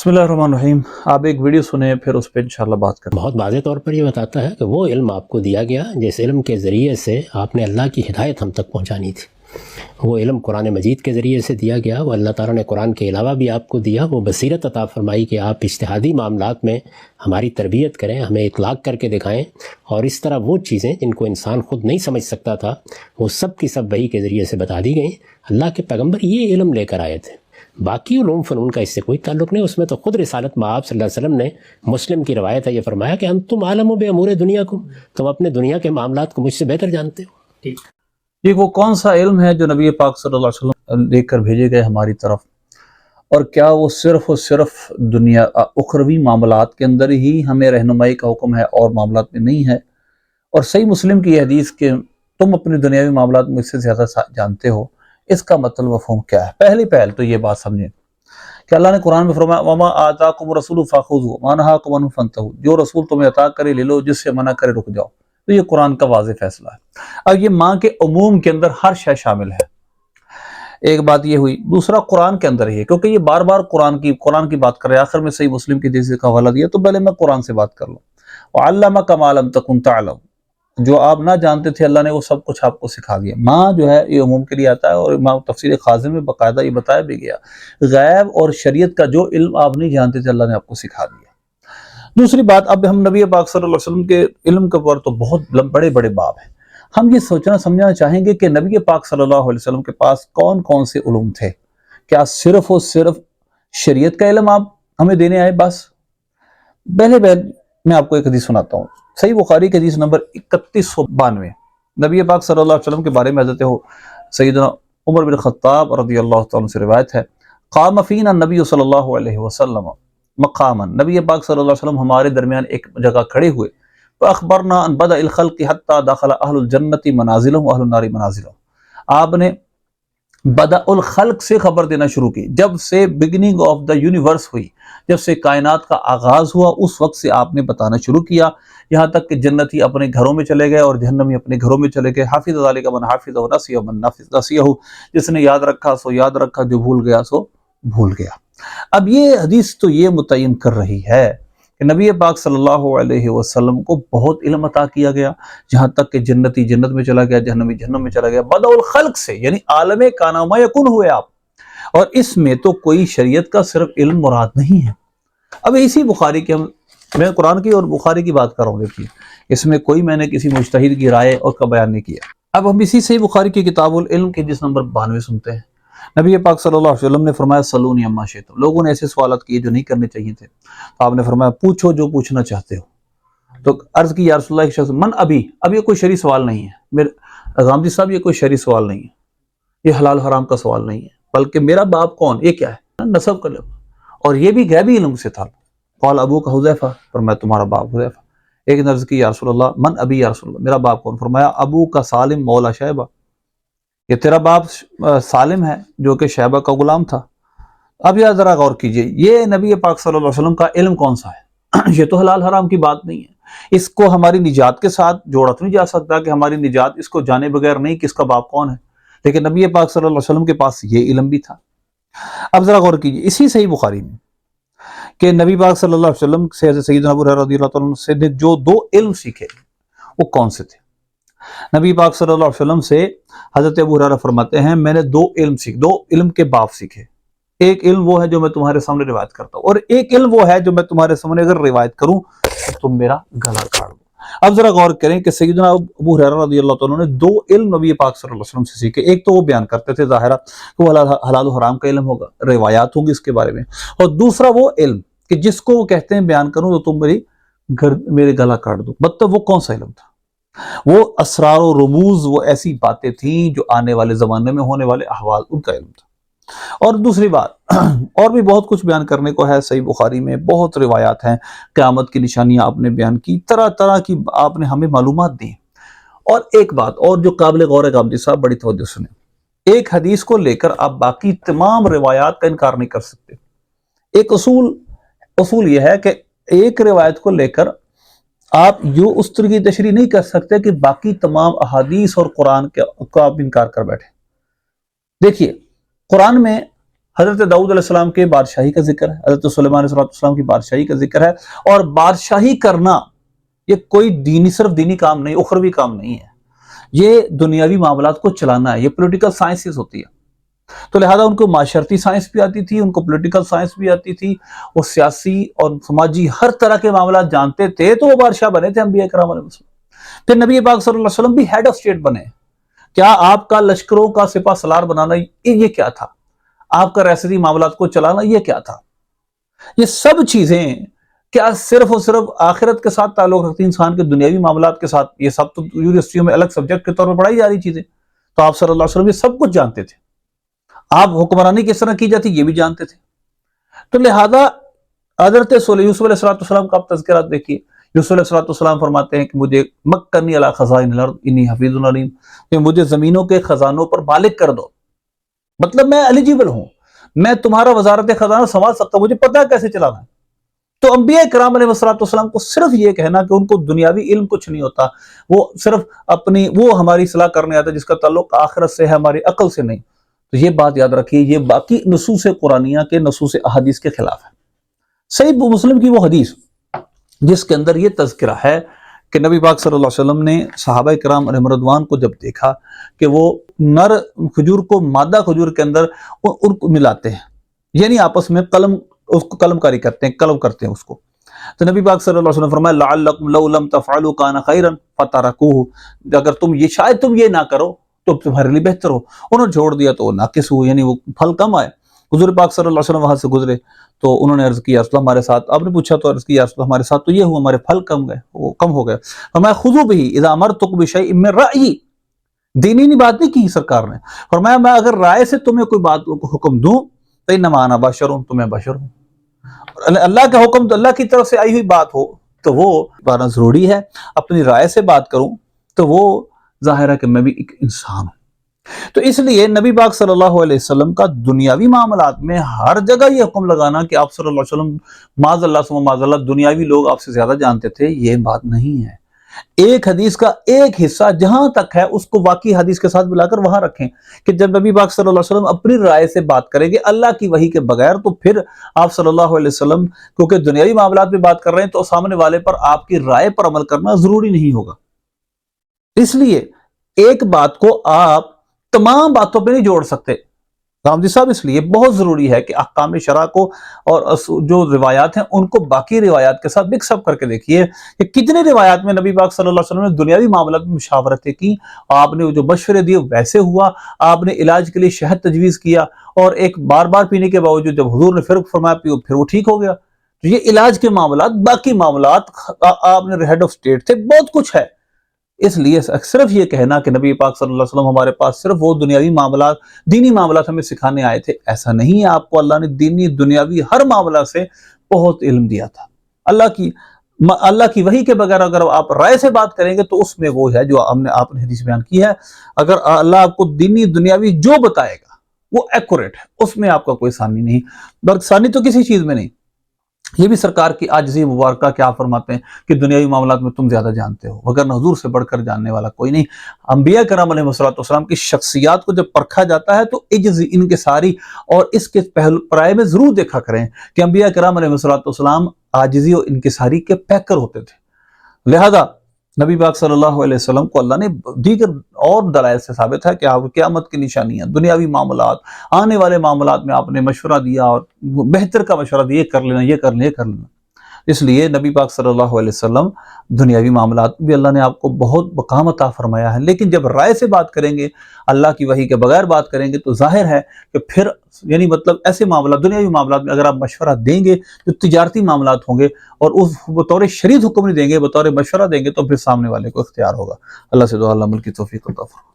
बिस्मिल्लाहिर्रहमानिर्रहीम। आप एक वीडियो सुने फिर उस पर इंशाल्लाह बात करें। बहुत वाज़ेह तौर पर ये बताता है कि वो इल्म आपको दिया गया जिस इल्म के ज़रिए से आपने अल्लाह की हिदायत हम तक पहुंचानी थी। वो इल्म कुरान मजीद के ज़रिए से दिया गया। वो अल्लाह ताला ने कुरान के अलावा भी आपको दिया। वो बसीरत अता फरमाई कि आप इज्तिहादी मामलात में हमारी तरबियत करें, हमें इतलाक़ करके दिखाएं, और इस तरह वो चीज़ें जिनको इंसान ख़ुद नहीं समझ सकता था वो सब की सब वही के ज़रिए से बता दी गई। अल्लाह के पैगम्बर ये इल्म लेकर आए थे। बाकी उलूम फ़नून का इससे कोई ताल्लुक़ नहीं। उसमें तो ख़ुद रिसालत माब सल्लल्लाहु अलैहि वसल्लम ने, मुस्लिम की रवायत है, ये फरमाया कि अंतुम आलमु बिअमूरि दुनिया को, तुम अपने दुनिया के मामलात को मुझसे बेहतर जानते हो। ठीक, ये वो कौन सा इल्म है जो नबी पाक सल्लल्लाहु अलैहि वसल्लम लेकर भेजे गए हमारी तरफ, और क्या वो सिर्फ और सिर्फ दुनिया उखरवी मामलात के अंदर ही हमें रहनुमाई का हुक्म है और मामलात में नहीं है? और सही मुस्लिम की हदीस के तुम अपने दुनियावी मामलात मुझसे ज़्यादा जानते हो, इसका मतलब मफ़हूम क्या है? पहली पहल तो ये बात समझें कि अल्लाह ने कुरान में फरमाया वमा आताकुम रसूलु फखुज़ू व नहाकुम अन्हु फंतहू, जो रसूल तुम्हें अता करे ले लो, जिससे मना करे रुक जाओ। तो ये कुरान का वाज़ेह फैसला है। अब ये माँ के उमूम के अंदर हर शय शामिल है। एक बात ये हुई। दूसरा, कुरान के अंदर ही है, क्योंकि ये बार बार कुरान की बात कर रहे हैं। आखिर में सही मुस्लिम की हदीस का हवाला दिया, तो पहले मैं कुरान से बात कर लूँ। व अल्लमका मा लम तकुन तअलम, जो आप ना जानते थे अल्लाह ने वो सब कुछ आपको सिखा दिया। माँ जो है ये उमूम के लिए आता है, और इमाम तफसीर खाज़िम में बाकायदा ये बताया भी गया, गैब और शरीयत का जो इल्म आप नहीं जानते थे अल्लाह ने आपको सिखा दिया। दूसरी बात, अब हम नबी पाक सल्लल्लाहु अलैहि वसल्लम के इल्म के ऊपर तो बहुत बड़े बड़े बाब हैं। हम ये सोचना समझना चाहेंगे कि नबी पाक सल्लल्लाहु अलैहि वसल्लम के पास कौन कौन से उलूम थे। क्या सिर्फ और सिर्फ शरीयत का इल्म आप हमें देने आए बस? पहले मैं आपको एक हदीस सुनाता हूँ। सही बुखारी की हदीस नंबर 3192, नबी पाक सल्लल्लाहु अलैहि वसल्लम के बारे में हज़रत हो सैयदना उमर बिन खत्ताब रज़ियल्लाहु तआला से रिवायत है, क़ाम फ़ीना नबी सल्लल्लाहु अलैहि वसल्लम मक़ामन, नबी पाक सल्लल्लाहु अलैहि वसल्लम हमारे दरमियान एक जगह खड़े हुए। फ़अख़बरना अन बदअल ख़ल्क़ि हत्ता दख़ल अहलुल जन्नति मनाज़िलहुम व अहलुन नारि मनाज़िलहुम, आपने बदअल खल्क से खबर देना शुरू की। जब से बिगिनिंग ऑफ द यूनिवर्स हुई, जब से कायनात का आगाज हुआ, उस वक्त से आपने बताना शुरू किया, यहाँ तक कि जन्नती अपने घरों में चले गए और जहन्नमी अपने घरों में चले गए। हाफिज़ ज़ालिका मन हाफिज़ व नसिया मन नसियहु, जिसने याद रखा सो याद रखा, जो भूल गया सो भूल गया। अब ये हदीस तो ये मुतय्यन कर रही है कि नबी पाक सल्लल्लाहु अलैहि वसल्लम को बहुत इल्म अता किया गया, जहाँ तक कि जन्नती जन्नत में चला गया, जहन्नमी जहन्नम में चला गया। बदउल खल्क से, यानी आलमे काना मा यकुन हुए आप, और इसमें तो कोई शरीयत का सिर्फ इल्म मुराद नहीं है। अब इसी बुखारी के मैं कुरान की और बुखारी की बात कर रहा हूँ। देखिए, इसमें कोई मैंने किसी मुज्तहिद की राय और का बयान नहीं किया। अब हम इसी सही बुखारी की किताबुल इल्म के जिस नंबर 92 सुनते हैं। नबी पाक सल्लल्लाहु अलैहि वसल्लम ने फरमाया सलूनी अम्मा शिअ्तुम, लोगों ने ऐसे सवालत किए जो नहीं करने चाहिए थे, तो आपने फरमाया पूछो जो पूछना चाहते हो। तो अर्ज की या रसूलल्लाह एक शख्स, मन अभी, अब ये कोई शरई सवाल नहीं है मेरे गांधी साहब, ये कोई शरई सवाल नहीं है, ये हलाल हराम का सवाल नहीं है, बल्कि मेरा बाप कौन, ये क्या है, नसब का, और ये भी गैबी इल्म से था। कौल अबू का हुज़ैफा, फरमाया तुम्हारा बाप हुज़ैफा। एक अर्ज की या रसूलल्लाह मन अभी या रसूलल्लाह, मेरा बाप कौन, फरमाया अबू का सालिम मौला शैबा, ये तेरा बाप सालिम है जो कि शैबा का गुलाम था। अब यार जरा गौर कीजिए, ये नबी पाक सल्लल्लाहु अलैहि वसल्लम का इल्म कौन सा है? ये तो हलाल हराम की बात नहीं है। इसको हमारी निजात के साथ जोड़ा तो नहीं जा सकता कि हमारी निजात इसको जाने बगैर नहीं कि इसका बाप कौन है, लेकिन नबी पाक सल्लल्लाहु अलैहि वसल्लम के पास ये इल्म भी था। अब जरा गौर कीजिए, इसी सही बुखारी में कि नबी पाक सल्लल्लाहु अलैहि वसल्लम से सैयदना अबू हुरैरा रज़ियल्लाहु अन्हु से जो दो इल्म सीखे वो कौन से थे? नबी पाक सल्लल्लाहु अलैहि वसल्लम से हज़रत अबू हुरैरा फरमाते हैं मैंने दो इल्म के बाप सीखे। एक इल्म वो है जो मैं तुम्हारे सामने रिवायत करता हूँ, और एक इल्म वो है जो मैं तुम्हारे सामने अगर रिवायत करूं तो तुम मेरा गला काट दो। अब जरा गौर करें कि सैयदना अबू हुरैरा रज़ियल्लाहु अन्हु ने दो इल्म नबी पाक सल्लल्लाहु अलैहि वसल्लम से सीखे। एक तो वो बयान करते थे ज़ाहिरा कि वो हलाल हराम का इल्म होगा, रिवायात होगी इसके बारे में, और दूसरा वो इल्म कि जिसको वो कहते हैं बयान करूं तो तुम मेरे गला काट दो। मतलब वो कौन सा इल्म था? वो असरार और रमूज, वो ऐसी बातें थी जो आने वाले जमाने में होने वाले अहवाल, उनका इल्म था। और दूसरी बात, और भी बहुत कुछ बयान करने को है। सही बुखारी में बहुत रिवायात हैं, क़यामत की निशानियां आपने बयान की, तरह तरह की आपने हमें मालूमात दी। और एक बात और जो काबिल गौर है गामदी साहब, बड़ी तवज्जो सुने, एक हदीस को लेकर आप बाकी तमाम रिवायात का इनकार नहीं कर सकते। एक उसूल यह है कि एक रिवायत को लेकर आप यो उस तरह की तशरीह नहीं कर सकते कि बाकी तमाम अहादीस और कुरान का आप इनकार कर बैठे। देखिए, कुरान में حضرت داؤد علیہ السلام کے بادشاہی کا ذکر ہے، حضرت سلیمان علیہ السلام کی بادشاہی کا ذکر ہے، اور بادشاہی کرنا یہ کوئی صرف دینی کام نہیں، اخروی کام نہیں ہے، یہ دنیاوی معاملات کو چلانا ہے، یہ پولیٹیکل سائنسز ہوتی ہے۔ تو لہذا ان کو معاشرتی سائنس بھی آتی تھی، ان کو پولیٹیکل سائنس بھی آتی تھی، وہ سیاسی اور سماجی ہر طرح کے معاملات جانتے تھے، تو وہ بادشاہ بنے تھے انبیاء کرام علیہ وسلم۔ پھر نبی پاک صلی اللہ علیہ وسلم بھی ہیڈ آف اسٹیٹ بنے۔ کیا آپ کا لشکروں کا سپہ سالار بنانا یہ کیا تھا؟ آپ کا ریاستی معاملات کو چلانا یہ کیا تھا؟ یہ سب چیزیں کیا صرف اور صرف آخرت کے ساتھ تعلق رکھتی انسان کے دنیاوی معاملات کے ساتھ؟ یہ سب تو یونیورسٹیوں میں الگ سبجیکٹ کے طور پر پڑھائی جا رہی چیزیں، تو آپ صلی اللہ علیہ وسلم یہ سب کچھ جانتے تھے۔ آپ حکمرانی کس طرح کی جاتی یہ بھی جانتے تھے۔ تو لہذا حضرت یوسف علیہ السلام کا آپ تذکرہ دیکھیے، یوسف علیہ السلام فرماتے ہیں کہ مجھے مکنی علی خزائن الارض انی حفیظ علیم، کہ مجھے زمینوں کے خزانوں پر مالک کر دو، مطلب میں ایلیجیبل ہوں، میں تمہارا وزارت خزانہ سنبھال سکتا ہوں، مجھے پتہ ہے کیسے چلانا ہے۔ تو انبیاء کرام علیہ السلام کو صرف یہ کہنا کہ ان کو دنیاوی علم کچھ نہیں ہوتا، وہ صرف وہ ہماری اصلاح کرنے آتا ہے جس کا تعلق آخرت سے ہے، ہماری عقل سے نہیں، تو یہ بات یاد رکھیے، یہ باقی نصوص قرآنیہ کے نصوص احادیث کے خلاف ہے۔ صحیح مسلم کی وہ حدیث جس کے اندر یہ تذکرہ ہے کہ نبی پاک صلی اللہ علیہ وسلم نے صحابہ کرام علیہم رضوان کو جب دیکھا کہ وہ نر کھجور کو مادہ کھجور کے اندر ان کو ملاتے ہیں، یعنی آپس میں اس کو قلم کاری کرتے ہیں، قلم کرتے ہیں اس کو، تو نبی پاک صلی اللہ علیہ وسلم فرمایا لعلکم لو لم تفعلوا کان خیرا فترکوہ، اگر شاید تم یہ نہ کرو تو تمہارے لیے بہتر ہو۔ انہوں نے چھوڑ دیا تو وہ ناقص ہوئے، یعنی وہ پھل کم آئے۔ حضور پاک صلی اللہ علیہ وسلم وہاں سے گزرے تو انہوں نے عرض کیا رسول اللہ ہمارے ساتھ، آپ نے پوچھا تو عرض کیا رسول اللہ ہمارے ساتھ تو یہ ہوا، ہمارے پھل کم ہو گئے۔ فرمایا خذوا بہ اذا امرتکم بشیء من رأیی، دینی بات نہیں کی سرکار نے، فرمایا میں اگر رائے سے تمہیں کوئی بات کو حکم دوں تو انما انا بشر ہوں، تو میں بشر ہوں، اللہ کا حکم تو اللہ کی طرف سے آئی ہوئی بات ہو تو وہ پانا ضروری ہے، اپنی رائے سے بات کروں تو وہ ظاہر ہے کہ میں بھی ایک انسان ہوں۔ تو اس لیے نبی پاک صلی اللہ علیہ وسلم کا دنیاوی معاملات میں ہر جگہ یہ حکم لگانا کہ آپ صلی اللہ علیہ وسلم معاذ اللہ ثم معاذ اللہ دنیاوی لوگ آپ سے زیادہ جانتے تھے، یہ بات نہیں ہے۔ ایک حدیث کا ایک حصہ جہاں تک ہے اس کو واقعی حدیث کے ساتھ ملا کر وہاں رکھیں کہ جب نبی پاک صلی اللہ علیہ وسلم اپنی رائے سے بات کریں گے اللہ کی وحی کے بغیر، تو پھر آپ صلی اللہ علیہ وسلم کیونکہ دنیاوی معاملات میں بات کر رہے ہیں تو سامنے والے پر آپ کی رائے پر عمل کرنا ضروری نہیں ہوگا۔ اس لیے ایک بات کو آپ تمام باتوں پہ نہیں جوڑ سکتے رام جی صاحب، اس لیے بہت ضروری ہے کہ احکام شرع کو اور جو روایات ہیں ان کو باقی روایات کے ساتھ مکس اپ کر کے دیکھیے کہ کتنے روایات میں نبی پاک صلی اللہ علیہ وسلم نے دنیاوی معاملات میں مشاورتیں کی، آپ نے جو مشورے دیے ویسے ہوا، آپ نے علاج کے لیے شہد تجویز کیا، اور ایک بار بار پینے کے باوجود جب حضور نے پھر فرمایا پیو پھر وہ ٹھیک ہو گیا۔ تو یہ علاج کے معاملات، باقی معاملات آپ نے ہیڈ آف اسٹیٹ تھے، بہت کچھ ہے۔ اس لیے صرف یہ کہنا کہ نبی پاک صلی اللہ علیہ وسلم ہمارے پاس صرف وہ دنیاوی معاملات، دینی معاملات ہمیں سکھانے آئے تھے، ایسا نہیں ہے۔ آپ کو اللہ نے دینی دنیاوی ہر معاملہ سے بہت علم دیا تھا۔ اللہ کی وحی کے بغیر اگر آپ رائے سے بات کریں گے تو اس میں وہ ہے جو آپ نے حدیث بیان کی ہے، اگر اللہ آپ کو دینی دنیاوی جو بتائے گا وہ ایکوریٹ ہے، اس میں آپ کا کوئی ثانی نہیں، بلکہ ثانی تو کسی چیز میں نہیں۔ یہ بھی سرکار کی عاجزی مبارکہ کہ آپ فرماتے ہیں کہ دنیاوی معاملات میں تم زیادہ جانتے ہو، وگرنہ حضور سے بڑھ کر جاننے والا کوئی نہیں۔ انبیاء کرام علیہ السلام کی شخصیات کو جب پرکھا جاتا ہے تو عجز انکساری اور اس کے پرائے میں ضرور دیکھا کریں کہ انبیاء کرام علیہ السلام عاجزی اور انکساری کے پیکر ہوتے تھے۔ لہذا نبی پاک صلی اللہ علیہ وسلم کو اللہ نے دیگر اور دلائل سے ثابت ہے کہ آپ قیامت کی نشانیاں، دنیاوی معاملات، آنے والے معاملات میں آپ نے مشورہ دیا اور بہتر کا مشورہ دیا، یہ کر لینا، یہ کر لینا، یہ کر لینا۔ اس لیے نبی پاک صلی اللہ علیہ وسلم دنیاوی معاملات بھی اللہ نے آپ کو بہت مقام عطا فرمایا ہے، لیکن جب رائے سے بات کریں گے، اللہ کی وحی کے بغیر بات کریں گے تو ظاہر ہے کہ پھر یعنی مطلب ایسے معاملات، دنیاوی معاملات میں اگر آپ مشورہ دیں گے جو تجارتی معاملات ہوں گے اور اس بطور شریعت حکم نہیں دیں گے، بطور مشورہ دیں گے، تو پھر سامنے والے کو اختیار ہوگا۔ اللہ سے دعا اللہ عمل کی توفیق عطا فرمائے۔